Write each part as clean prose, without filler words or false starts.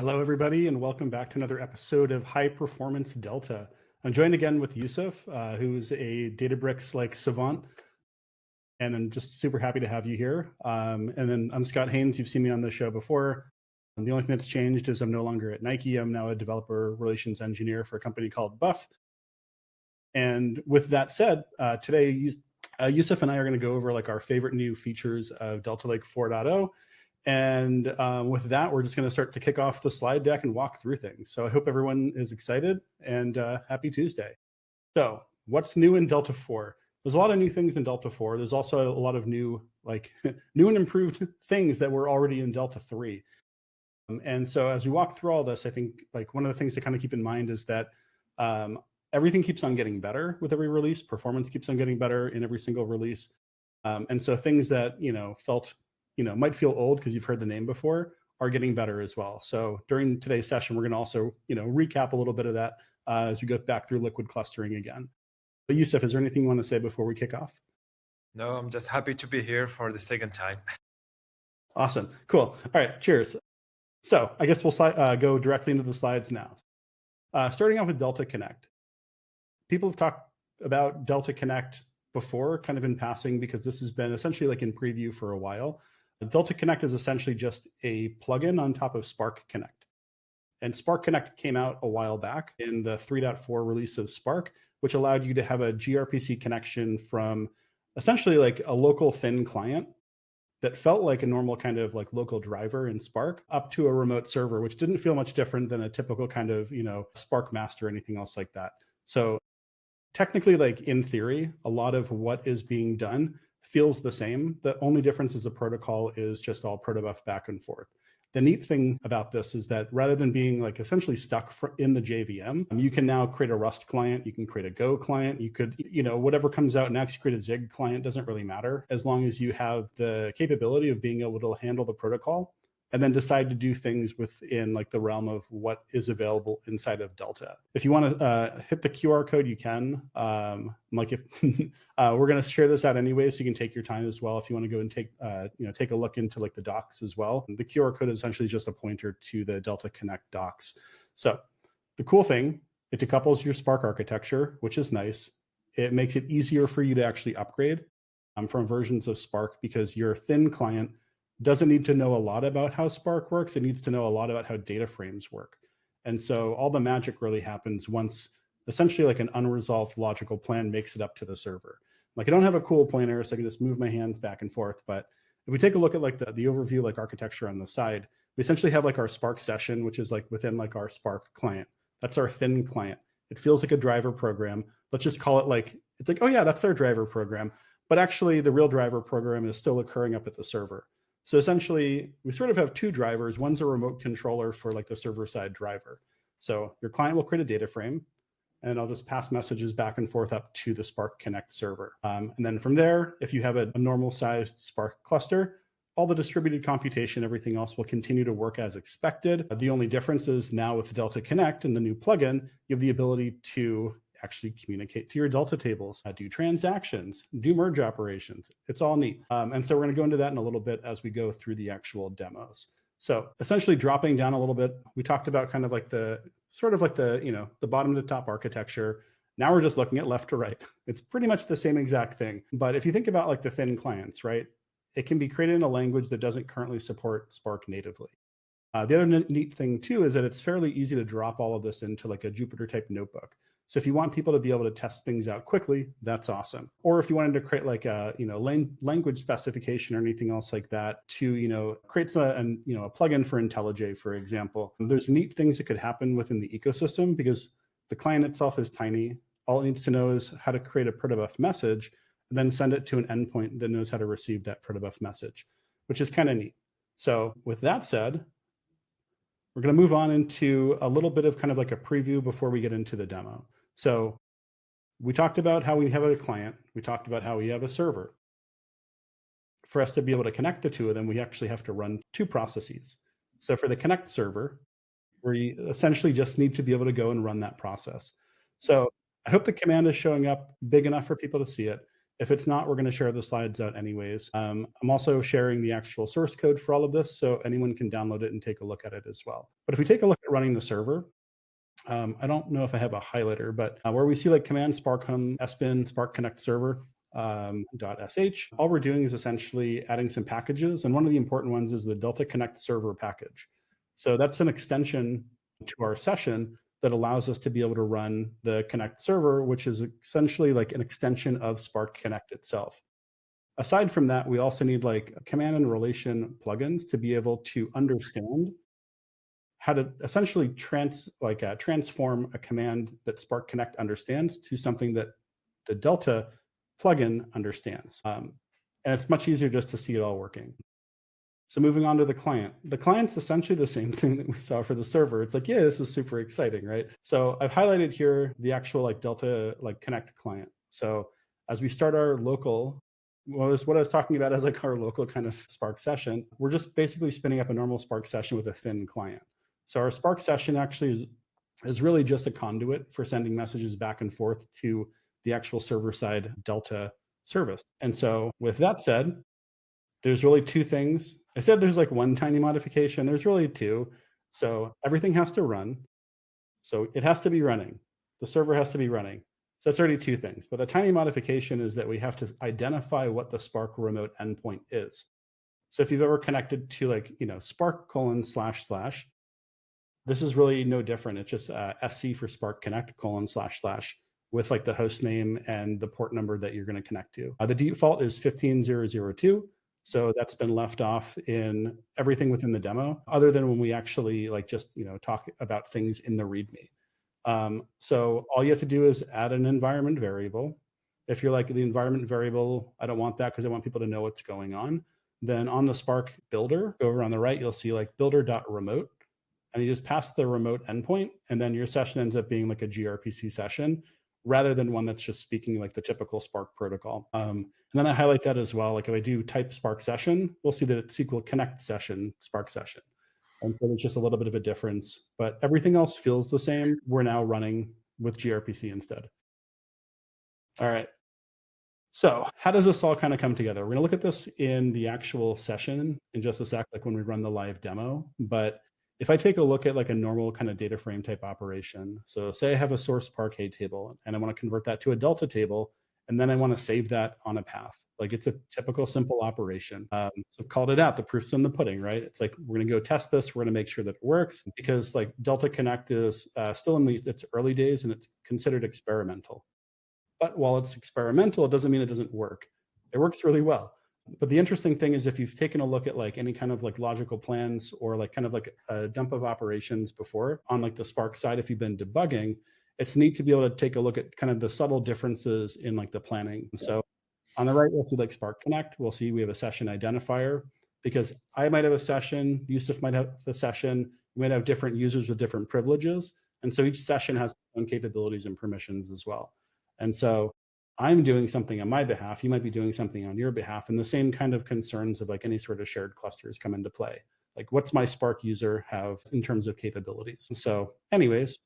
Hello, everybody, and welcome back to another episode of High Performance Delta. I'm joined again with Yusuf, who's a Databricks savant, and I'm just super happy to have you here. And then I'm Scott Haynes. You've seen me on the show before. And the only thing that's changed is I'm no longer at Nike. I'm now a developer relations engineer for a company called Buff. And with that said, today Yusuf and I are going to go over our favorite new features of Delta Lake 4.0. And with that, we're just going to start to kick off the slide deck and walk through things. So I hope everyone is excited and happy Tuesday. So what's new in Delta 4? There's a lot of new things in Delta 4. There's also a lot of new, new and improved things that were already in Delta 3. And so as we walk through all this, I think one of the things to kind of keep in mind is that everything keeps on getting better with every release. Performance keeps on getting better in every single release. And so things that, might feel old because you've heard the name before are getting better as well. So during today's session, we're going to also, recap a little bit of that as we go back through liquid clustering again. But Yusuf, is there anything you want to say before we kick off? No, I'm just happy to be here for the second time. Awesome. Cool. All right. Cheers. So I guess we'll go directly into the slides now. Starting out with Delta Connect. People have talked about Delta Connect before, kind of in passing, because this has been essentially in preview for a while. Delta Connect is essentially just a plugin on top of Spark Connect. And Spark Connect came out a while back in the 3.4 release of Spark, which allowed you to have a gRPC connection from essentially a local thin client that felt like a normal kind of local driver in Spark up to a remote server, which didn't feel much different than a typical kind of, Spark master or anything else like that. So technically, in theory, a lot of what is being done feels the same. The only difference is the protocol is just all protobuf back and forth. The neat thing about this is that rather than being essentially stuck in the JVM, you can now create a Rust client, you can create a Go client, you could, whatever comes out next, you create a Zig client, doesn't really matter, as long as you have the capability of being able to handle the protocol and then decide to do things within the realm of what is available inside of Delta. If you want to hit the QR code, you can. If we're going to share this out anyway, so you can take your time as well. If you want to go and take a look into the docs as well. The QR code is essentially just a pointer to the Delta Connect docs. So the cool thing, it decouples your Spark architecture, which is nice. It makes it easier for you to actually upgrade from versions of Spark, because your thin client doesn't need to know a lot about how Spark works. It needs to know a lot about how data frames work. And so all the magic really happens once essentially an unresolved logical plan makes it up to the server. I don't have a cool planner, so I can just move my hands back and forth. But if we take a look at the overview architecture on the side, we essentially have our Spark session, which is within our Spark client. That's our thin client. It feels like a driver program. Let's just call it it's oh yeah, that's our driver program. But actually the real driver program is still occurring up at the server. So essentially, we sort of have two drivers. One's a remote controller for the server-side driver. So your client will create a data frame, and I'll just pass messages back and forth up to the Spark Connect server. And then from there, if you have a normal-sized Spark cluster, all the distributed computation, everything else will continue to work as expected. The only difference is now with Delta Connect and the new plugin, you have the ability to actually communicate to your Delta tables, do transactions, do merge operations. It's all neat. And so we're going to go into that in a little bit as we go through the actual demos. So essentially dropping down a little bit, we talked about kind of the bottom to top architecture. Now we're just looking at left to right. It's pretty much the same exact thing. But if you think about the thin clients, right, it can be created in a language that doesn't currently support Spark natively. The other neat thing too is that it's fairly easy to drop all of this into a Jupyter type notebook. So if you want people to be able to test things out quickly, that's awesome. Or if you wanted to create a language specification or anything else like that to create a plugin for IntelliJ, for example, there's neat things that could happen within the ecosystem because the client itself is tiny. All it needs to know is how to create a protobuf message and then send it to an endpoint that knows how to receive that protobuf message, which is kind of neat. So with that said, we're going to move on into a little bit of kind of a preview before we get into the demo. So we talked about how we have a client. We talked about how we have a server. For us to be able to connect the two of them, we actually have to run two processes. So for the connect server, we essentially just need to be able to go and run that process. So I hope the command is showing up big enough for people to see it. If it's not, we're going to share the slides out anyways. I'm also sharing the actual source code for all of this, so anyone can download it and take a look at it as well. But if we take a look at running the server, I don't know if I have a highlighter, but where we see like command spark hum sbin spark connect server .sh, all we're doing is essentially adding some packages. And one of the important ones is the Delta Connect server package. So that's an extension to our session that allows us to be able to run the Connect server, which is essentially like an extension of Spark Connect itself. Aside from that, we also need like command and relation plugins to be able to understand how to essentially transform a command that Spark Connect understands to something that the Delta plugin understands. And it's much easier just to see it all working. So moving on to the client. The client's essentially the same thing that we saw for the server. It's like, yeah, this is super exciting, right? So I've highlighted here the actual like Delta like Connect client. So as we start our local, what I was talking about as like our local kind of Spark session, we're just basically spinning up a normal Spark session with a thin client. So our Spark session actually is really just a conduit for sending messages back and forth to the actual server-side Delta service. And so with that said, there's really two things. I said there's like one tiny modification. There's really two. So everything has to run. So it has to be running. The server has to be running. So that's already two things. But the tiny modification is that we have to identify what the Spark remote endpoint is. So if you've ever connected to like, Spark : // this is really no different. It's just SC for Spark Connect : / with like the host name and the port number that you're going to connect to. The default is 15002. So that's been left off in everything within the demo, other than when we actually like just, talk about things in the README. So all you have to do is add an environment variable. If you're like the environment variable, I don't want that because I want people to know what's going on. Then on the Spark builder, go over on the right, you'll see like builder.remote. And you just pass the remote endpoint, and then your session ends up being like a gRPC session rather than one that's just speaking like the typical Spark protocol. And then I highlight that as well. Like if I do type Spark session, we'll see that it's SQL Connect session, Spark session. And so there's just a little bit of a difference, but everything else feels the same. We're now running with gRPC instead. All right. So how does this all kind of come together? We're going to look at this in the actual session in just a sec, like when we run the live demo. But if I take a look at like a normal kind of data frame type operation, so say I have a source Parquet table and I want to convert that to a Delta table, and then I want to save that on a path. Like it's a typical simple operation. So I've called it out, the proof's in the pudding, right? It's like, we're going to go test this. We're going to make sure that it works, because like Delta Connect is still in its early days and it's considered experimental. But while it's experimental, it doesn't mean it doesn't work. It works really well. But the interesting thing is, if you've taken a look at like any kind of like logical plans or like kind of like a dump of operations before on like the Spark side, if you've been debugging, it's neat to be able to take a look at kind of the subtle differences in like the planning. So on the right, we'll see like Spark Connect. We'll see we have a session identifier, because I might have a session, Yusuf might have the session, we might have different users with different privileges. And so each session has its own capabilities and permissions as well. And so I'm doing something on my behalf, you might be doing something on your behalf, and the same kind of concerns of like any sort of shared clusters come into play. Like, what's my Spark user have in terms of capabilities? So anyways,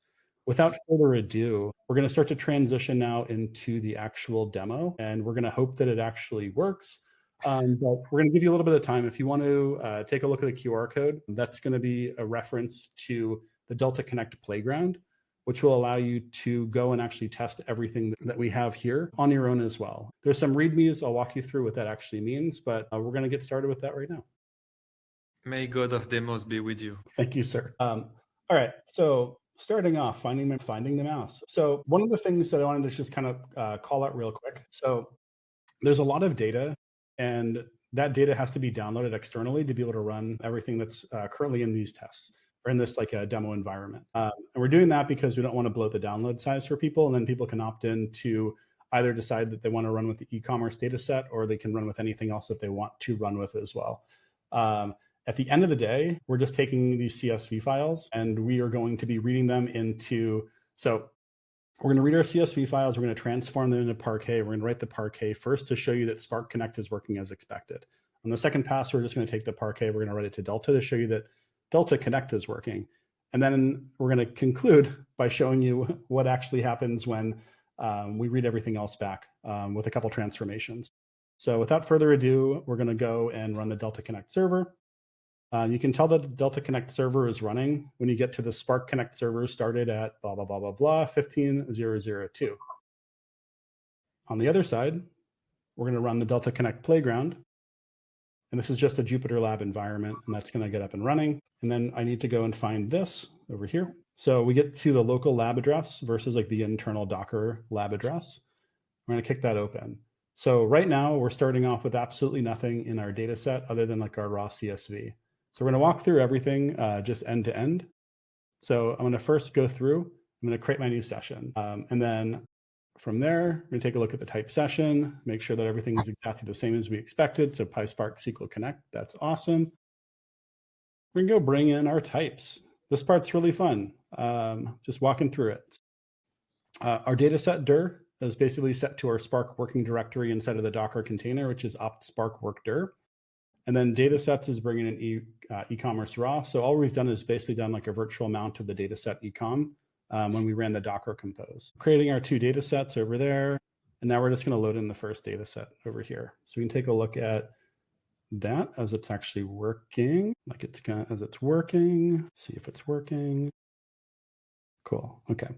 without further ado, we're going to start to transition now into the actual demo, and we're going to hope that it actually works. But we're going to give you a little bit of time. If you want to take a look at the QR code, that's going to be a reference to the Delta Connect Playground, which will allow you to go and actually test everything that we have here on your own as well. There's some READMEs. I'll walk you through what that actually means, but we're going to get started with that right now. May God of demos be with you. Thank you, sir. All right, so starting off, finding the mouse. So one of the things that I wanted to just kind of call out real quick. So there's a lot of data, and that data has to be downloaded externally to be able to run everything that's currently in these tests, or in this like a demo environment. And we're doing that because we don't want to bloat the download size for people, and then people can opt in to either decide that they want to run with the e-commerce data set, or they can run with anything else that they want to run with as well. At the end of the day, we're just taking these CSV files and we are going to be reading them into, so we're going to read our CSV files, we're going to transform them into Parquet, we're going to write the Parquet first to show you that Spark Connect is working as expected. On the second pass, we're just going to take the Parquet, we're going to write it to Delta to show you that Delta Connect is working. And then we're going to conclude by showing you what actually happens when we read everything else back with a couple transformations. So without further ado, we're going to go and run the Delta Connect server. You can tell that the Delta Connect server is running when you get to the Spark Connect server started at blah, blah, blah, blah, blah, 15,002. On the other side, we're going to run the Delta Connect playground. And this is just a Jupyter Lab environment, and that's going to get up and running. And then I need to go and find this over here. So we get to the local lab address versus like the internal Docker lab address. We're going to kick that open. So right now we're starting off with absolutely nothing in our data set other than like our raw CSV. So we're going to walk through everything just end to end. So I'm going to first go through, I'm going to create my new session. And then from there, we're going to take a look at the type session, make sure that everything is exactly the same as we expected. So PySpark SQL Connect, that's awesome. We're going to go bring in our types. This part's really fun, just walking through it. Our data set dir is basically set to our Spark working directory inside of the Docker container, which is opt spark work dir. And then datasets is bringing in e-commerce raw. So all we've done is basically done like a virtual mount of the dataset ecom when we ran the Docker compose. Creating our two datasets over there. And now we're just going to load in the first dataset over here. So we can take a look at that as it's actually working, like it's gonna, as it's working, see if it's working. Cool. Okay.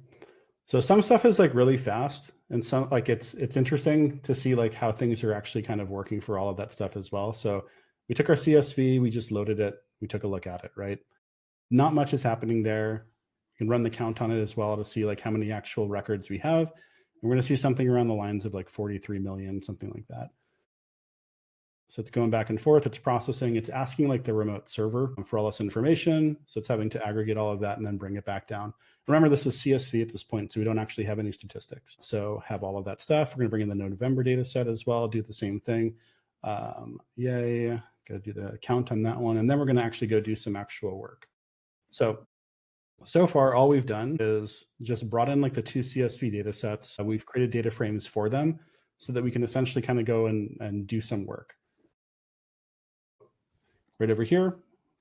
So some stuff is like really fast, and some like it's interesting to see like how things are actually kind of working for all of that stuff as well. So we took our CSV, we just loaded it, we took a look at it, right? Not much is happening there. You can run the count on it as well to see like how many actual records we have. And we're going to see something around the lines of like 43 million, something like that. So it's going back and forth, it's processing, it's asking like the remote server for all this information. So it's having to aggregate all of that and then bring it back down. Remember, this is CSV at this point, so we don't actually have any statistics. So have all of that stuff. We're going to bring in the November data set as well, do the same thing. Yay, got to do the count on that one. And then we're going to actually go do some actual work. So far, all we've done is just brought in like the two CSV data sets. We've created data frames for them so that we can essentially kind of go and do some work. Right over here,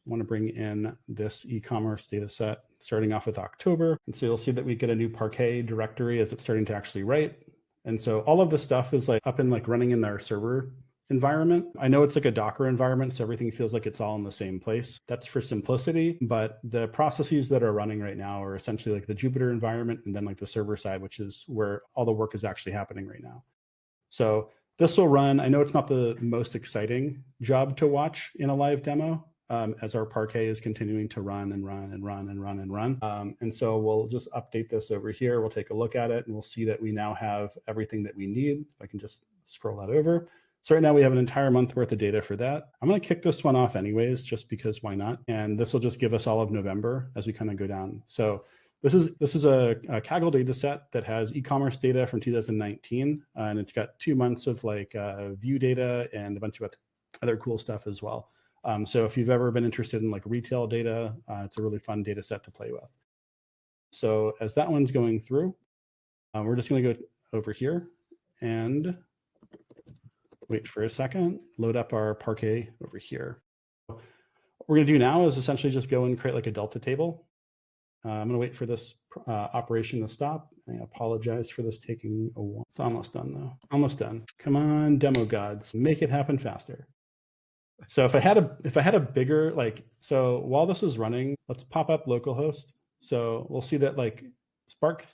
I want to bring in this e-commerce data set starting off with October. And so you'll see that we get a new Parquet directory as it's starting to actually write. And so all of this stuff is like up and like running in our server environment. I know it's like a Docker environment, so everything feels like it's all in the same place. That's for simplicity, but the processes that are running right now are essentially like the Jupyter environment and then like the server side, which is where all the work is actually happening right now. So this will run. I know it's not the most exciting job to watch in a live demo as our Parquet is continuing to run and run and run and run and run. And so we'll just update this over here. We'll take a look at it and we'll see that we now have everything that we need. If I can just scroll that over. So right now we have an entire month worth of data for that. I'm going to kick this one off anyways, just because why not? And this will just give us all of November as we kind of go down. So this is a Kaggle data set that has e-commerce data from 2019, and it's got 2 months of like view data and a bunch of other cool stuff as well. So if you've ever been interested in like retail data, it's a really fun data set to play with. So as that one's going through, we're just going to go over here and wait for a second, load up our Parquet over here. What we're going to do now is essentially just go and create like a Delta table. I'm going to wait for this operation to stop. I apologize for this taking a while. It's almost done though. Almost done. Come on, demo gods, make it happen faster. So if I had a bigger, like, so while this is running, let's pop up localhost. So we'll see that like Spark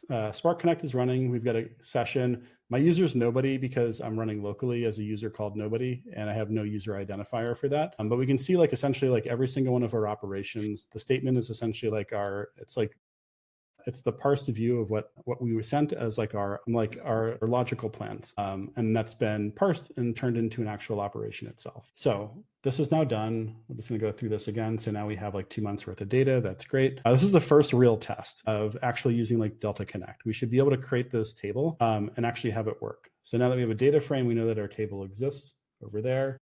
Connect is running. We've got a session. My user is nobody because I'm running locally as a user called nobody, and I have no user identifier for that. But we can see like essentially like every single one of our operations. The statement is essentially like it's the parsed view of what we were sent as like our logical plans. And that's been parsed and turned into an actual operation itself. So this is now done. I'm just going to go through this again. So now we have like 2 months worth of data. That's great. This is the first real test of actually using like Delta Connect. We should be able to create this table and actually have it work. So now that we have a data frame, we know that our table exists over there.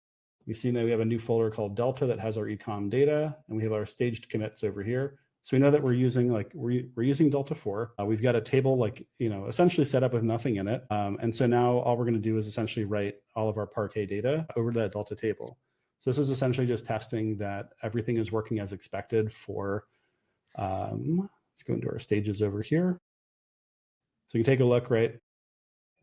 We see that we have a new folder called Delta that has our ecom data, and we have our staged commits over here. So we know that we're using Delta 4. We've got a table like, essentially set up with nothing in it. And so now all we're going to do is essentially write all of our Parquet data over to that Delta table. So this is essentially just testing that everything is working as expected for, let's go into our stages over here. So you can take a look, right?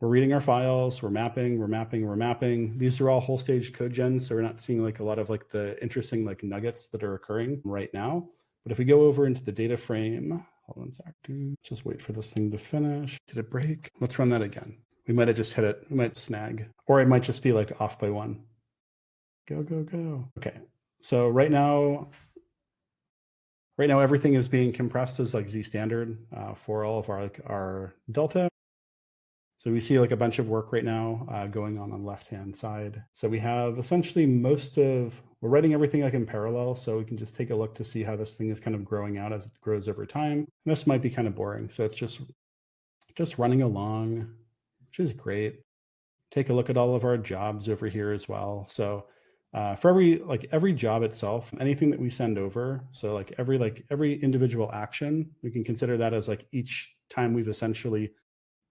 we're reading our files, we're mapping. These are all whole stage code gens, so we're not seeing like a lot of like the interesting like nuggets that are occurring right now. But if we go over into the data frame, hold on a sec, just wait for this thing to finish. Did it break? Let's run that again. We might have just hit it, we might snag, or it might just be like off by 1. Go, go, go. Okay, so right now everything is being compressed as like Z standard for all of our Delta. So we see like a bunch of work right now going on the left-hand side. So we have essentially we're writing everything like in parallel. So we can just take a look to see how this thing is kind of growing out as it grows over time. And this might be kind of boring. So it's just running along, which is great. Take a look at all of our jobs over here as well. So for every job itself, anything that we send over, so like every individual action, we can consider that as like each time we've essentially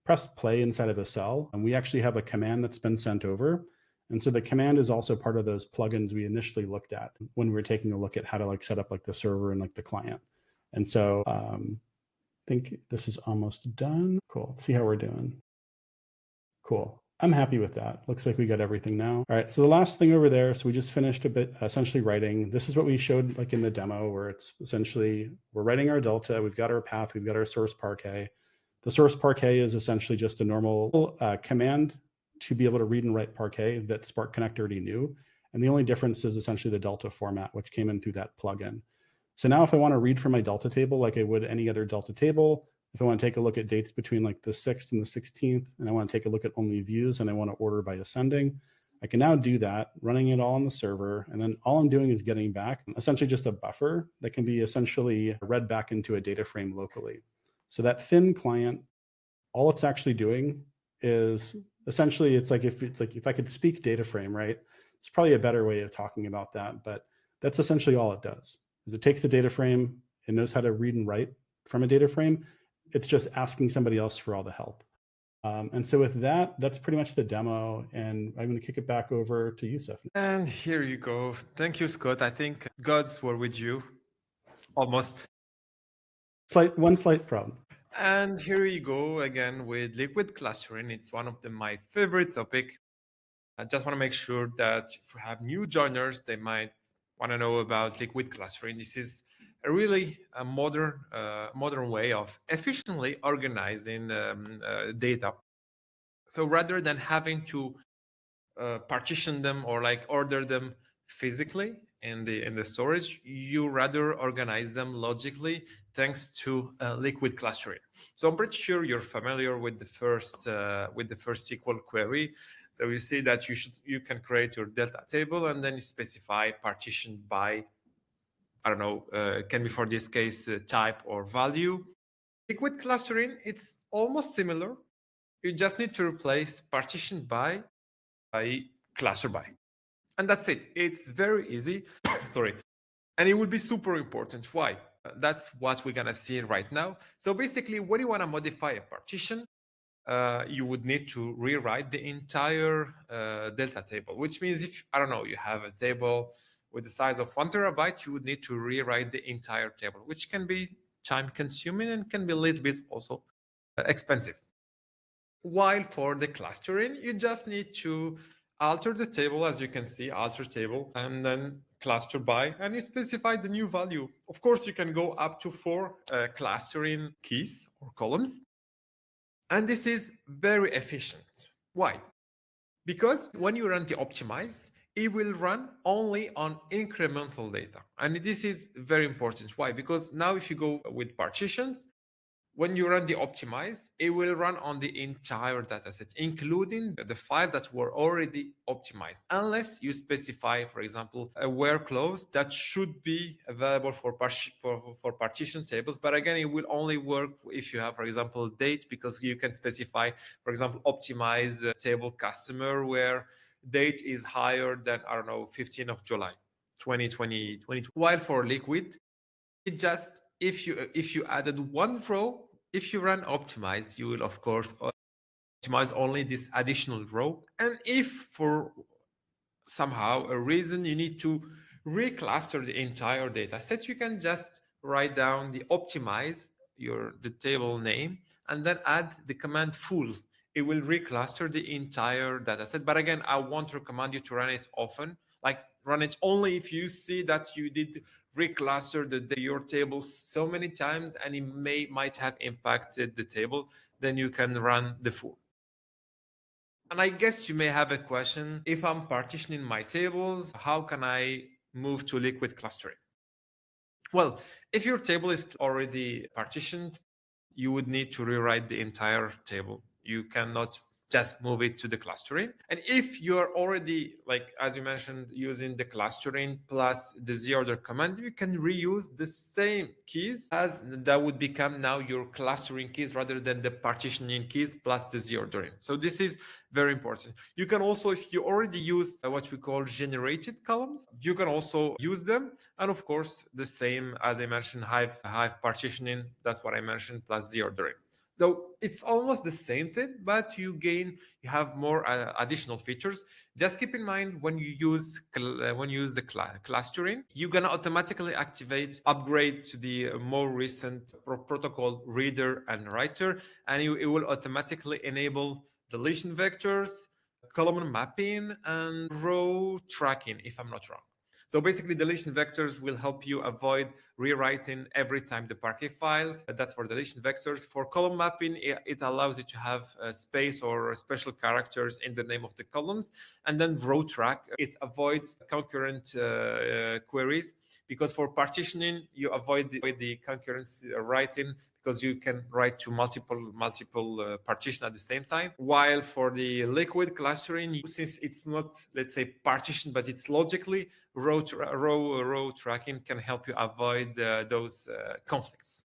pressed play inside of a cell, and we actually have a command that's been sent over. And so the command is also part of those plugins we initially looked at when we were taking a look at how to like set up like the server and like the client. And so I think this is almost done. Cool. Let's see how we're doing. Cool. I'm happy with that. Looks like we got everything now. All right, so the last thing over there, so we just finished a bit essentially writing. This is what we showed like in the demo, where it's essentially we're writing our Delta, we've got our path, we've got our source parquet. The source parquet is essentially just a normal command to be able to read and write parquet that Spark Connect already knew. And the only difference is essentially the Delta format, which came in through that plugin. So now if I want to read from my Delta table like I would any other Delta table, if I want to take a look at dates between like the 6th and the 16th, and I want to take a look at only views and I want to order by ascending, I can now do that, running it all on the server. And then all I'm doing is getting back essentially just a buffer that can be essentially read back into a data frame locally. So that thin client, all it's actually doing is essentially, it's like if I could speak data frame, right? It's probably a better way of talking about that, but that's essentially all it does. Is it takes the data frame, it knows how to read and write from a data frame. It's just asking somebody else for all the help. And so with that, that's pretty much the demo. And I'm going to kick it back over to Yusuf. And here you go. Thank you, Scott. I think gods were with you. Almost. One slight problem. And here you go again with liquid clustering. It's one of my favorite topic. I just want to make sure that if we have new joiners, they might want to know about liquid clustering. This is really a modern way of efficiently organizing data. So rather than having to partition them or like order them physically in the storage, you rather organize them logically thanks to liquid clustering. So I'm pretty sure you're familiar with the first SQL query. So you see that you can create your Delta table and then you specify partition by, I don't know, can be for this case type or value. Liquid clustering, it's almost similar. You just need to replace partition by cluster by. And that's it. It's very easy. Sorry. And it will be super important. Why? That's what we're going to see right now. So basically, when you want to modify a partition, you would need to rewrite the entire Delta table, which means if, I don't know, you have a table with the size of 1 terabyte, you would need to rewrite the entire table, which can be time consuming and can be a little bit also expensive. While for the clustering, you just need to alter the table, as you can see, alter table, and then cluster by, and you specify the new value. Of course, you can go up to 4 clustering keys or columns. And this is very efficient. Why? Because when you run the optimize, it will run only on incremental data. And this is very important. Why? Because now if you go with partitions, when you run the optimize, it will run on the entire dataset, including the files that were already optimized, unless you specify, for example, a where clause that should be available for partition tables. But again, it will only work if you have, for example, date, because you can specify, for example, optimize the table customer where date is higher than, I don't know, 15th of July, 2020. While for liquid, it just, if you added 1 row, if you run optimize, you will of course optimize only this additional row. And if for somehow a reason you need to recluster the entire data set, you can just write down the optimize, the table name, and then add the command full it will recluster the entire data set. But again, I won't recommend you to run it often. Like run it only if you see that you did recluster your table so many times and it might have impacted the table, then you can run the full. And I guess you may have a question, if I'm partitioning my tables, how can I move to liquid clustering? Well, if your table is already partitioned, you would need to rewrite the entire table. You cannot just move it to the clustering. And if you are already, like, as you mentioned, using the clustering plus the zorder command, you can reuse the same keys as that would become now your clustering keys rather than the partitioning keys plus the zordering. So this is very important. You can also, if you already use what we call generated columns, you can also use them. And of course, the same as I mentioned, Hive partitioning, that's what I mentioned, plus zordering. So it's almost the same thing, but you have more additional features. Just keep in mind when you use the clustering, you're gonna automatically activate upgrade to the more recent protocol reader and writer, and it will automatically enable deletion vectors, column mapping, and row tracking, if I'm not wrong. So basically, deletion vectors will help you avoid rewriting every time the Parquet files. That's for deletion vectors. For column mapping, it allows you to have space or special characters in the name of the columns. And then row track, it avoids concurrent queries, because for partitioning, you avoid the concurrent writing, because you can write to multiple partition at the same time. While for the liquid clustering, since it's not, let's say, partition, but it's logically, row tracking can help you avoid those conflicts.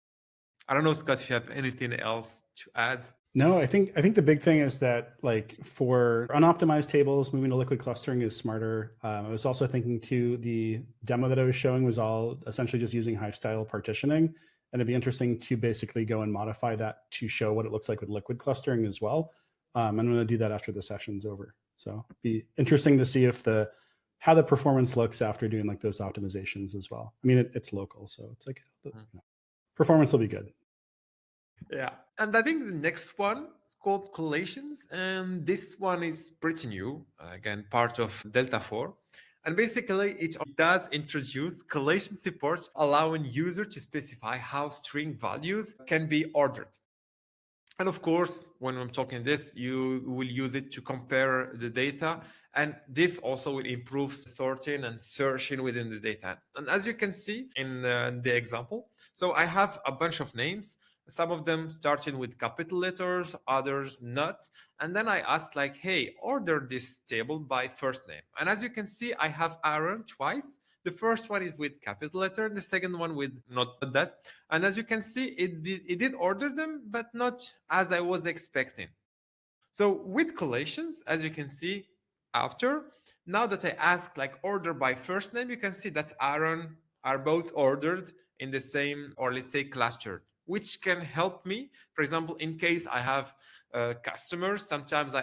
I don't know, Scott, if you have anything else to add. No, I think the big thing is that, like, for unoptimized tables, moving to liquid clustering is smarter. I was also thinking too, the demo that I was showing was all essentially just using Hive style partitioning, and it'd be interesting to basically go and modify that to show what it looks like with liquid clustering as well. I'm going to do that after the session's over. So it'd be interesting to see if how the performance looks after doing like those optimizations as well. I mean, it's local, so it's like performance will be good. Yeah, and I think the next one is called Collations, and this one is pretty new, again, part of Delta 4. And basically, it does introduce collation support, allowing user to specify how string values can be ordered. And of course, when I'm talking this, you will use it to compare the data. And this also will improve sorting and searching within the data. And as you can see in the example, so I have a bunch of names, some of them starting with capital letters, others not. And then I asked like, hey, order this table by first name. And as you can see, I have Aaron twice. The first one is with capital letter, the second one with not that. And as you can see, it did order them, but not as I was expecting. So with collations, as you can see, after, now that I ask like order by first name, you can see that Aaron are both ordered in the same, or let's say clustered, which can help me. For example, in case I have customers, sometimes I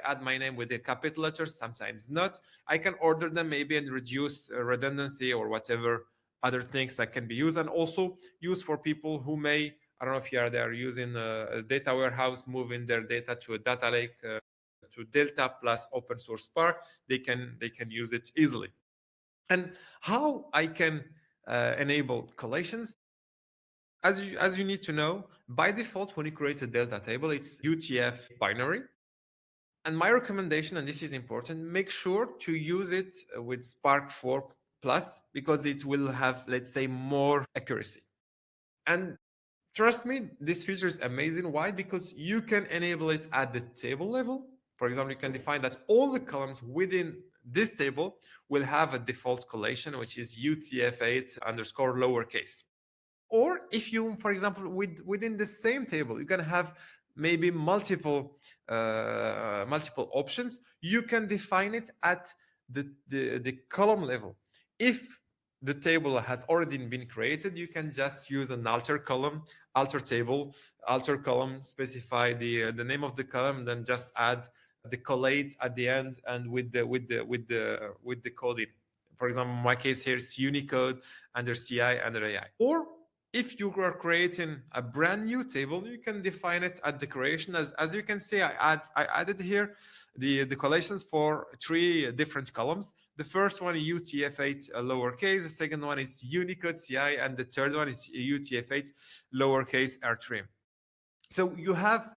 add my name with a capital letter, sometimes not. I can order them maybe and reduce redundancy or whatever other things that can be used, and also use for people who may, I don't know if they're using a data warehouse, moving their data to a data lake, to Delta plus open source Spark, they can use it easily. And how I can enable collations? As you need to know, by default, when you create a Delta table, it's UTF binary. And my recommendation, and this is important, make sure to use it with Spark 4 Plus, because it will have, let's say, more accuracy. And trust me, this feature is amazing. Why? Because you can enable it at the table level. For example, you can define that all the columns within this table will have a default collation, which is UTF-8 underscore lowercase. Or if you, for example, within the same table, you can have maybe multiple options. You can define it at the column level. If the table has already been created, you can just use an alter column, alter table, alter column, specify the name of the column, then just add the collate at the end and with the coding. For example, in my case here is Unicode under CI under AI. Or if you are creating a brand new table, you can define it at decoration. As you can see, I added here the collations for 3 different columns. The first one UTF-8 lowercase, the second one is Unicode CI, and the third one is UTF-8 lowercase R3. So you have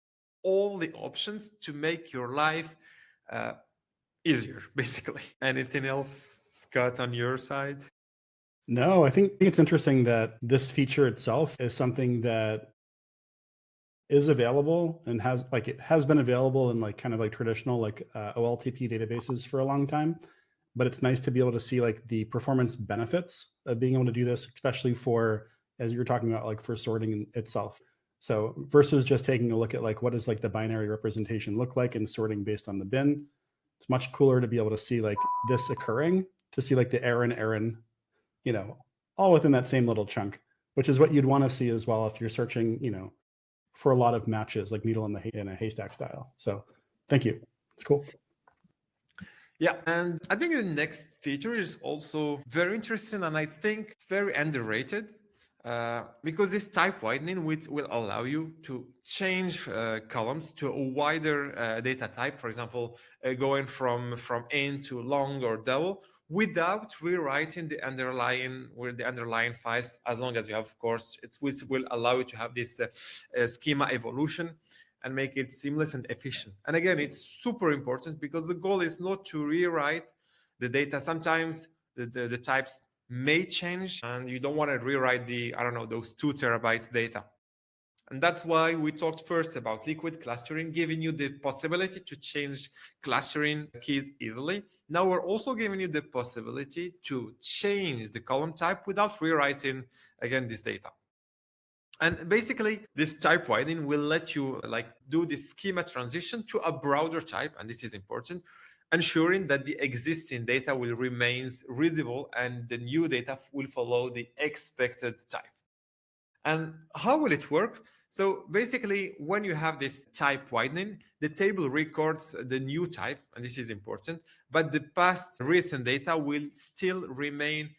all the options to make your life easier, basically. Anything else, Scott, on your side? No, I think it's interesting that this feature itself is something that is available and it has been available in like kind of like traditional like OLTP databases for a long time. But it's nice to be able to see like the performance benefits of being able to do this, especially for, as you were talking about, like for sorting itself. So versus just taking a look at like what does like the binary representation look like and sorting based on the bin, it's much cooler to be able to see like this occurring, to see like the Aaron, you know, all within that same little chunk, which is what you'd want to see as well if you're searching, you know, for a lot of matches, like needle in a haystack style. So thank you. It's cool. Yeah, and I think the next feature is also very interesting, and I think it's very underrated because this type widening will allow you to change columns to a wider data type. For example, going from int to long or double, without rewriting the underlying files. As long as you have, of course, it will allow you to have this schema evolution and make it seamless and efficient. And again, it's super important because the goal is not to rewrite the data. Sometimes the types may change and you don't want to rewrite those 2 terabytes data. And that's why we talked first about liquid clustering, giving you the possibility to change clustering keys easily. Now we're also giving you the possibility to change the column type without rewriting, again, this data. And basically, this type widening will let you do this schema transition to a broader type, and this is important, ensuring that the existing data will remain readable and the new data will follow the expected type. And how will it work? So basically, when you have this type widening, the table records the new type, and this is important, but the past written data will still remain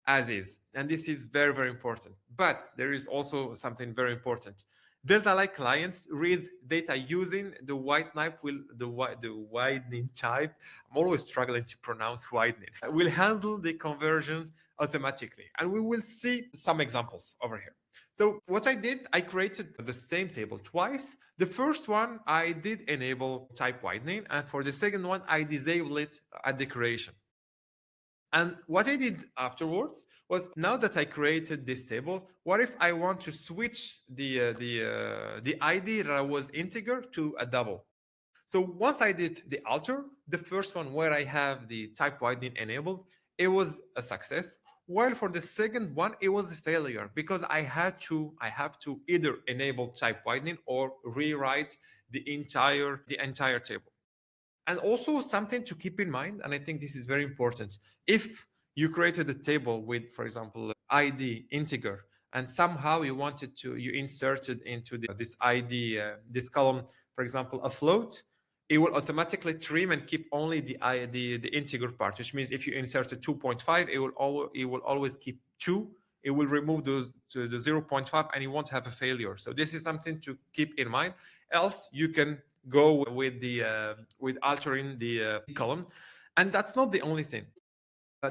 as is. And this is very, very important. But there is also something very important. Delta-like clients read data using the widening type. I'm always struggling to pronounce widening. Will handle the conversion automatically. And we will see some examples over here. So what I did, I created the same table twice. The first one, I did enable type widening. And for the second one, I disabled it at the creation. And what I did afterwards was, now that I created this table, what if I want to switch the ID that was integer to a double? So once I did the alter, the first one where I have the type widening enabled, it was a success. While for the second one, it was a failure because I have to either enable type widening or rewrite the entire table. And also something to keep in mind, and I think this is very important. If you created a table with, for example, ID integer, and somehow you inserted into this ID, this column, for example, a float, it will automatically trim and keep only the integer part, which means if you inserted 2.5, it will always keep 2. It will remove those to the 0.5 and you won't have a failure. So this is something to keep in mind. Else you can go with altering the column, and that's not the only thing.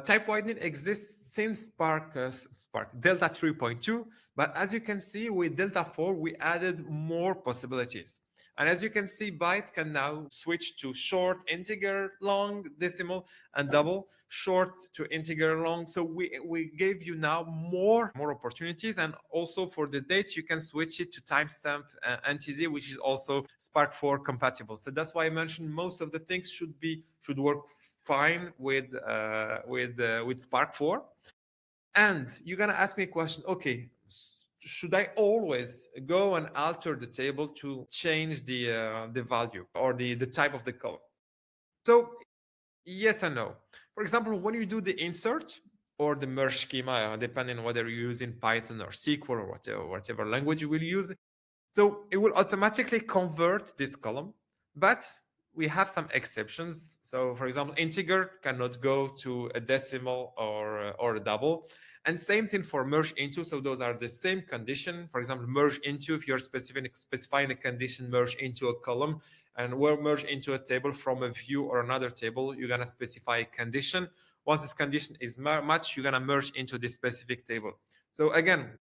Type widening exists since Spark Delta 3.2, but as you can see with Delta 4, we added more possibilities. And as you can see, byte can now switch to short, integer, long, decimal, and double, short to integer, long. So we gave you now more opportunities. And also for the date, you can switch it to timestamp NTZ, which is also Spark 4 compatible. So that's why I mentioned most of the things should work fine with Spark 4. And you're gonna ask me a question, okay, should I always go and alter the table to change the value or the type of the column? So yes and no. For example, when you do the insert or the merge schema, depending on whether you're using Python or SQL or whatever language you will use, so it will automatically convert this column, but we have some exceptions. So for example, integer cannot go to a decimal or a double. And same thing for merge into. So those are the same condition. For example, merge into, if you're specifying a condition, merge into a column, and we'll merge into a table from a view or another table, you're going to specify a condition. Once this condition is matched, you're going to merge into this specific table. So again,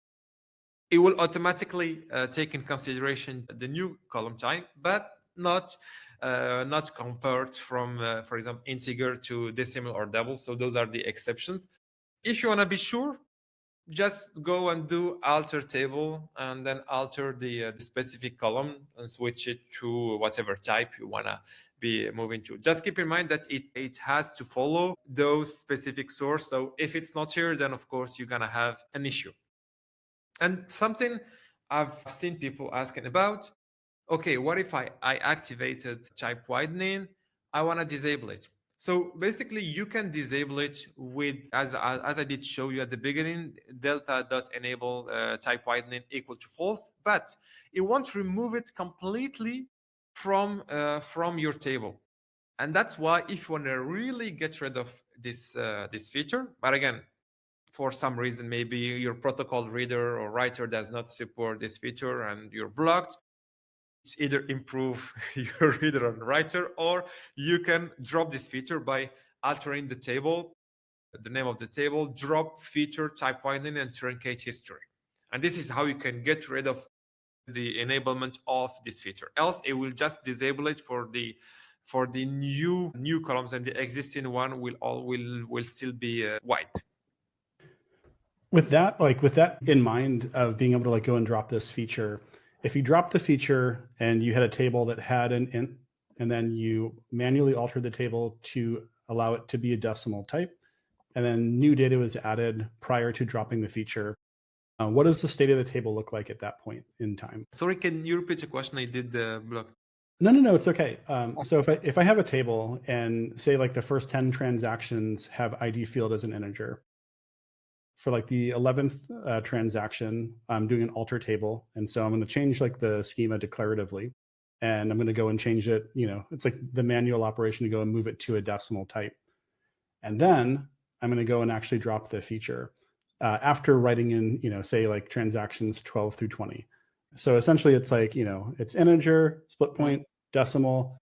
it will automatically take in consideration the new column type, but not convert from, for example, integer to decimal or double. So those are the exceptions. If you want to be sure, just go and do alter table and then alter the specific column and switch it to whatever type you want to be moving to. Just keep in mind that it has to follow those specific source. So if it's not here, then of course you're going to have an issue. And something I've seen people asking about, okay, what if I activated type widening? I want to disable it. So basically you can disable it with, as I did show you at the beginning, delta.enable type widening equal to false, but it won't remove it completely from your table. And that's why if you want to really get rid of this feature, but again, for some reason, maybe your protocol reader or writer does not support this feature and you're blocked, it's either improve your reader and writer, or you can drop this feature by altering the table, the name of the table, drop feature type widening and truncate history. And this is how you can get rid of the enablement of this feature. Else it will just disable it for the new columns, and the existing one will still be white. With that in mind of being able to go and drop this feature, if you drop the feature and you had a table that had an int, and then you manually altered the table to allow it to be a decimal type, and then new data was added prior to dropping the feature, what does the state of the table look like at that point in time? Sorry, can you repeat the question? I did the block. No, it's okay. So if I have a table and say the first 10 transactions have ID field as an integer, for the 11th transaction, I'm doing an alter table. And so I'm going to change the schema declaratively, and I'm going to go and change it. It's the manual operation to go and move it to a decimal type. And then I'm going to go and actually drop the feature after writing in, say transactions 12 through 20. So essentially it's it's integer, split point, decimal.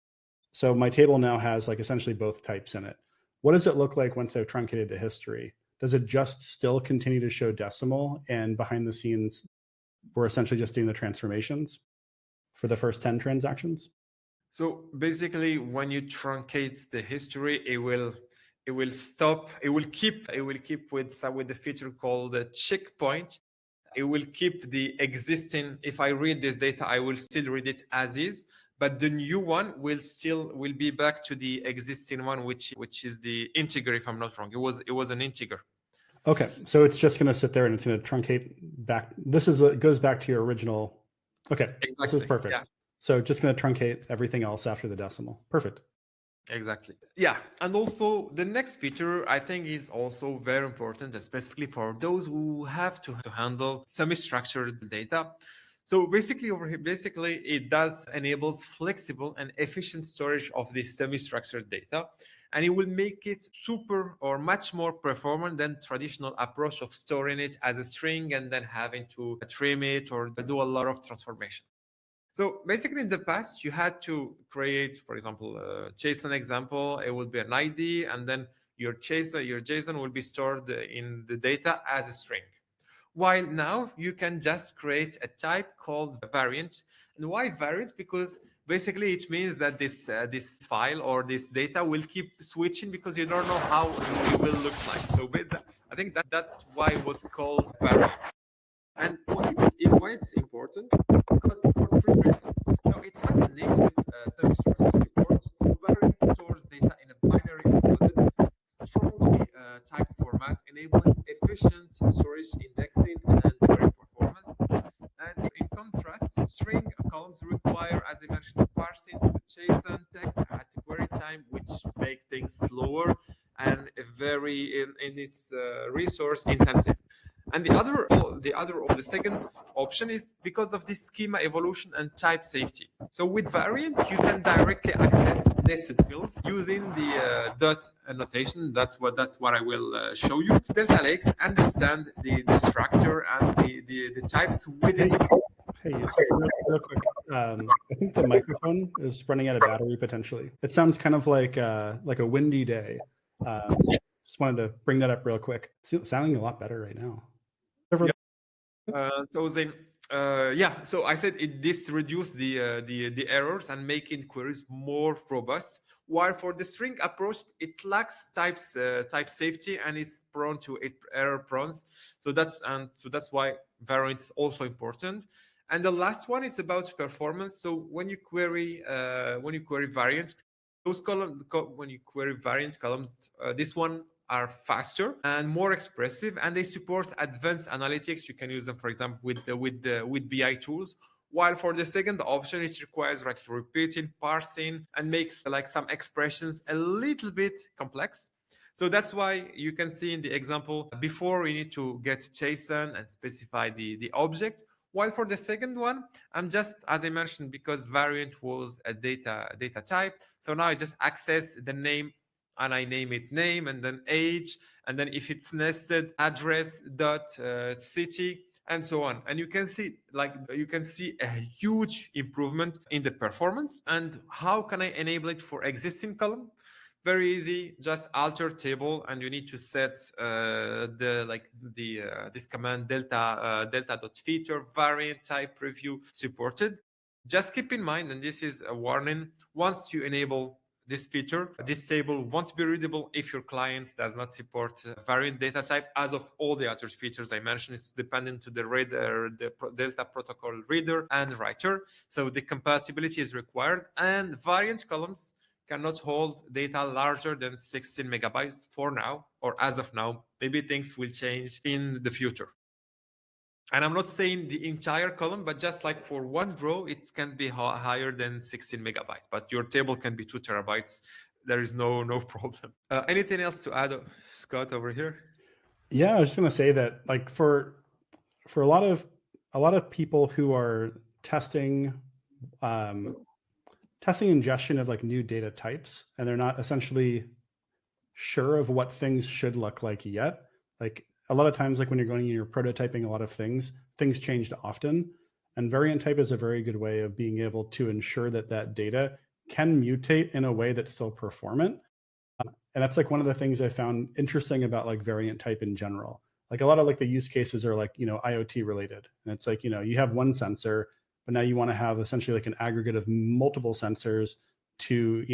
So my table now has essentially both types in it. What does it look like once I've truncated the history? Does it just still continue to show decimal, and behind the scenes, we're essentially just doing the transformations for the first 10 transactions? So basically, when you truncate the history, it will stop. It will keep with the feature called the checkpoint. It will keep the existing. If I read this data, I will still read it as is, but the new one will be back to the existing one, which is the integer, if I'm not wrong. It was an integer. Okay, so it's just going to sit there and it's going to truncate back. This is what goes back to your original. Okay, exactly. This is perfect. Yeah. So just going to truncate everything else after the decimal. Perfect. Exactly. Yeah, and also the next feature I think is also very important, especially for those who have to handle semi-structured data. So basically it does enables flexible and efficient storage of this semi-structured data, and it will make it super or much more performant than traditional approach of storing it as a string and then having to trim it or do a lot of transformation. So basically in the past, you had to create, for example, a JSON example. It would be an ID, and then your JSON will be stored in the data as a string. While now you can just create a type called variant. And why variant? Because basically it means that this file or this data will keep switching because you don't know how it will look like. So I think that's why it was called variant. And why it's important? Because for three reasons. It has a native semi-structured support. So variant stores data in a binary encoded, strongly typed format, enabling efficient storage, indexing, and query performance. And in contrast, string columns require, as I mentioned, parsing to JSON text at query time, which make things slower and very in its resource intensive. And the second option is because of this schema evolution and type safety. So with variant, you can directly access nested fields using the dot annotation. That's what I will show you. Delta Lakes understand the structure and the types within. Hey, so real quick, I think the microphone is running out of battery potentially. It sounds kind of like a windy day. Just wanted to bring that up real quick. It's sounding a lot better right now. So I said this reduce the errors and making queries more robust. While for the string approach, it lacks type safety and is prone to error prone. So that's why variant is also important. And the last one is about performance. So when you query variants, those when you query variant columns, this one are faster and more expressive, and they support advanced analytics. You can use them, for example, with BI tools. While for the second option, it requires repeating, parsing, and makes like some expressions a little bit complex. So that's why you can see in the example before we need to get JSON and specify the object. While for the second one, I'm just, as I mentioned, because variant was a data type. So now I just access the name and I name it name and then age. And then if it's nested, address dot city and so on. And you can see a huge improvement in the performance. And how can I enable it for existing column? Very easy, just alter table, and you need to set this command delta.feature variant type preview supported. Just keep in mind, and this is a warning, once you enable this feature, this table won't be readable if your client does not support variant data type. As of all the other features I mentioned, it's dependent to the reader, the Delta protocol reader and writer. So the compatibility is required, and variant columns cannot hold data larger than 16 megabytes for now, or as of now. Maybe things will change in the future. And I'm not saying the entire column, but just like for one row, it can be higher than 16 megabytes, but your table can be 2 terabytes. There is no problem. Anything else to add, Scott, over here? Yeah, I was just gonna say that, like, for a lot of people who are testing ingestion of like new data types, and they're not essentially sure of what things should look like yet. Like a lot of times, like when you're going and you're prototyping a lot of things changed often. And variant type is a very good way of being able to ensure that that data can mutate in a way that's still performant. And that's like one of the things I found interesting about like variant type in general. Like a lot of like the use cases are like, IoT related. And it's like, you have one sensor, but now you want to have essentially like an aggregate of multiple sensors to,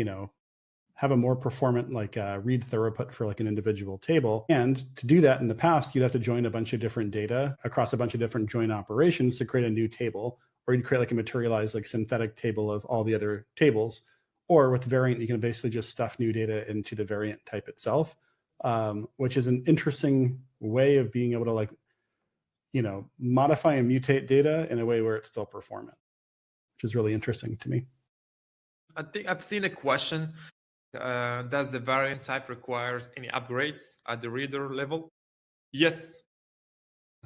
have a more performant like read throughput for like an individual table. And to do that in the past, you'd have to join a bunch of different data across a bunch of different join operations to create a new table, or you'd create like a materialized like synthetic table of all the other tables. Or with variant, you can basically just stuff new data into the variant type itself, which is an interesting way of being able to like, modify and mutate data in a way where it's still performant, which is really interesting to me. I think I've seen a question. Does the variant type requires any upgrades at the reader level? Yes.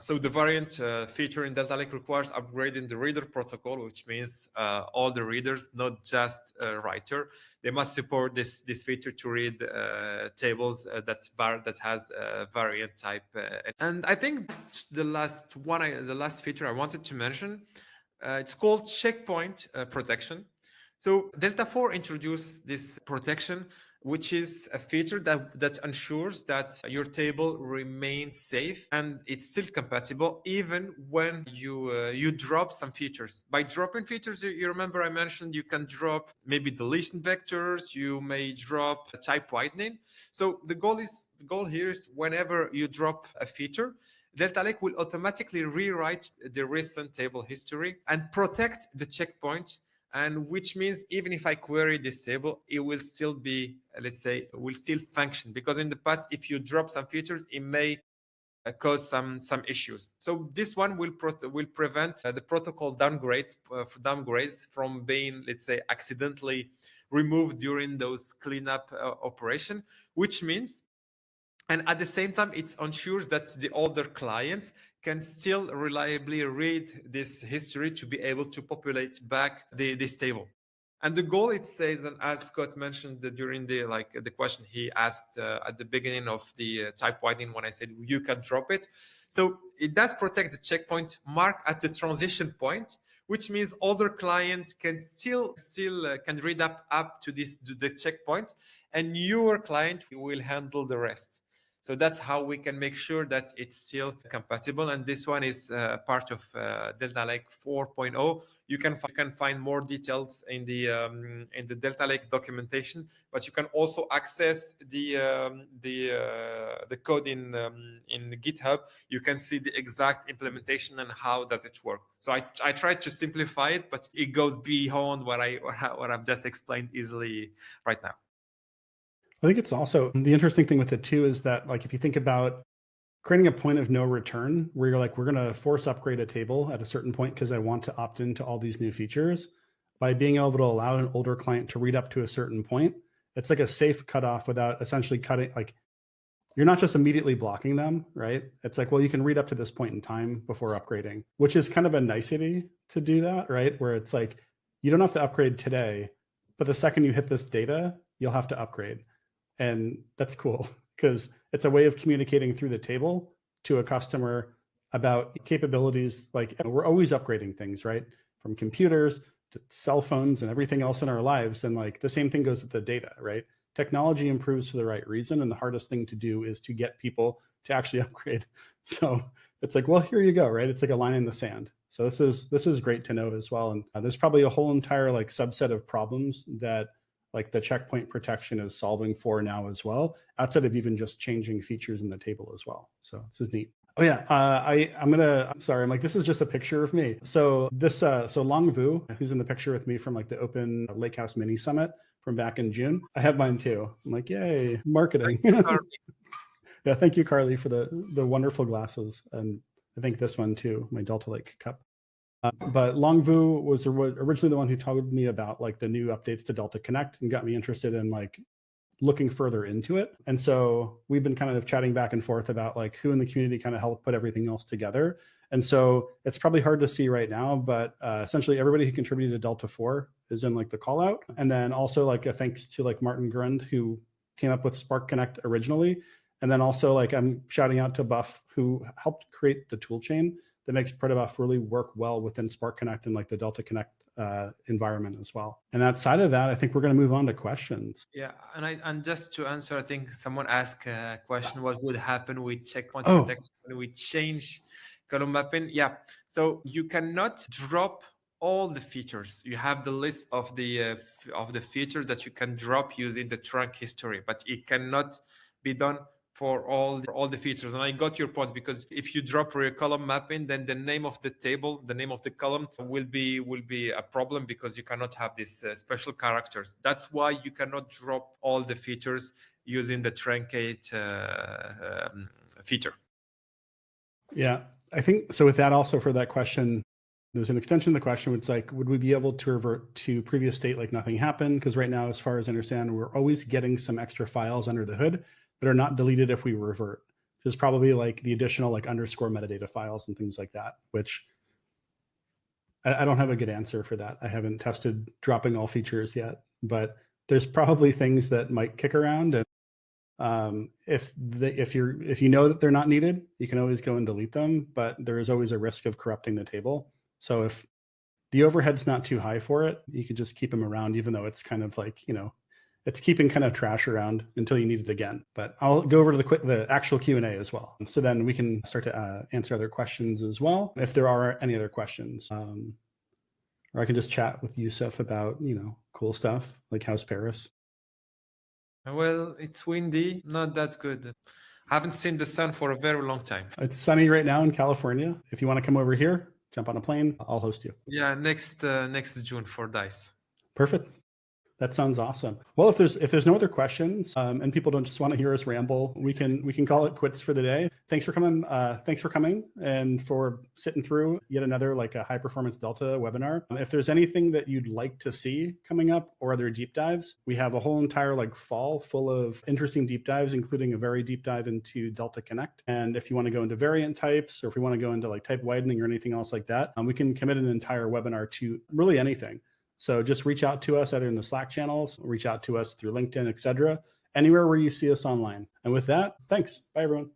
So the variant feature in Delta Lake requires upgrading the reader protocol, which means all the readers, not just writer. They must support this feature to read tables that has variant type. And I think the last feature I wanted to mention. It's called checkpoint protection. So Delta 4 introduced this protection, which is a feature that ensures that your table remains safe and it's still compatible even when you drop some features. By dropping features, you remember I mentioned you can drop maybe deletion vectors, you may drop type widening. So the goal here is whenever you drop a feature, Delta Lake will automatically rewrite the recent table history and protect the checkpoint. And which means even if I query this table, it will still be, will still function. Because in the past, if you drop some features, it may cause some issues. So this one will prevent the protocol downgrades from being, accidentally removed during those cleanup operation, which means And at the same time, it ensures that the older clients can still reliably read this history to be able to populate back this table. And the goal, it says, and as Scott mentioned during the question he asked at the beginning of the type widening, when I said you can drop it. So it does protect the checkpoint mark at the transition point, which means older clients can still can read up to the checkpoint, and newer client will handle the rest. So that's how we can make sure that it's still compatible. And this one is part of Delta Lake 4.0. You can find more details in the Delta Lake documentation, but you can also access the code in GitHub. You can see the exact implementation and how does it work. So I tried to simplify it, but it goes beyond what I've just explained easily right now. I think it's also the interesting thing with it too is that like if you think about creating a point of no return where you're like, we're going to force upgrade a table at a certain point because I want to opt into all these new features, by being able to allow an older client to read up to a certain point, it's like a safe cutoff without essentially cutting, like you're not just immediately blocking them, right? It's like, well, you can read up to this point in time before upgrading, which is kind of a nicety to do that, right? Where it's like, you don't have to upgrade today, but the second you hit this data, you'll have to upgrade. And that's cool because it's a way of communicating through the table to a customer about capabilities. Like we're always upgrading things, right? From computers to cell phones and everything else in our lives. And like the same thing goes with the data, right? Technology improves for the right reason. And the hardest thing to do is to get people to actually upgrade. So it's like, well, here you go, right? It's like a line in the sand. So this is great to know as well. And there's probably a whole entire like subset of problems that like the checkpoint protection is solving for now as well, outside of even just changing features in the table as well. So this is neat. Oh yeah, I'm sorry, I'm like, this is just a picture of me. So this, so Long Vu, who's in the picture with me from like the Open Lakehouse Mini Summit from back in June. I have mine too. I'm like, yay, marketing. Yeah, thank you, Carly, for the wonderful glasses. And I think this one too, my Delta Lake cup. But Long Vu was originally the one who told me about like the new updates to Delta Connect and got me interested in like looking further into it. And so we've been kind of chatting back and forth about like who in the community kind of helped put everything else together. And so it's probably hard to see right now, but essentially everybody who contributed to Delta 4 is in like the call out. And then also like a thanks to like Martin Grund, who came up with Spark Connect originally. And then also like I'm shouting out to Buff, who helped create the toolchain that makes Protobuf really work well within Spark Connect and like the Delta Connect environment as well. And outside of that, I think we're going to move on to questions. Yeah, and just to answer, I think someone asked a question: what would happen with checkpoint protection when we change column mapping? Yeah, so you cannot drop all the features. You have the list of the features that you can drop using the trunk history, but it cannot be done for all the features. And I got your point, because if you drop rear column mapping, then the name of the table, the name of the column will be a problem, because you cannot have these special characters. That's why you cannot drop all the features using the truncate feature. Yeah, I think so. With that, also for that question, there's an extension of the question, which is like, would we be able to revert to previous state like nothing happened? Because right now, as far as I understand, we're always getting some extra files under the hood that are not deleted if we revert. There's probably like the additional like underscore metadata files and things like that, which I don't have a good answer for that. I haven't tested dropping all features yet, but there's probably things that might kick around. And if you know that they're not needed, you can always go and delete them, but there is always a risk of corrupting the table. So if the overhead's not too high for it, you could just keep them around, even though it's kind of like, you know, it's keeping kind of trash around until you need it again. But I'll go over to the actual Q&A as well. So then we can start to answer other questions as well, if there are any other questions. Or I can just chat with Yusuf about, you know, cool stuff like how's Paris? Well, it's windy, not that good. Haven't seen the sun for a very long time. It's sunny right now in California. If you want to come over here, jump on a plane, I'll host you. Yeah, next June for DICE. Perfect. That sounds awesome. Well, if there's no other questions and people don't just want to hear us ramble, we can call it quits for the day. Thanks for coming. Thanks for coming and for sitting through yet another like a high performance Delta webinar. If there's anything that you'd like to see coming up or other deep dives, we have a whole entire like fall full of interesting deep dives, including a very deep dive into Delta Connect. And if you want to go into variant types, or if we want to go into like type widening or anything else like that, we can commit an entire webinar to really anything. So just reach out to us either in the Slack channels, reach out to us through LinkedIn, etc., anywhere where you see us online. And with that, thanks. Bye, everyone.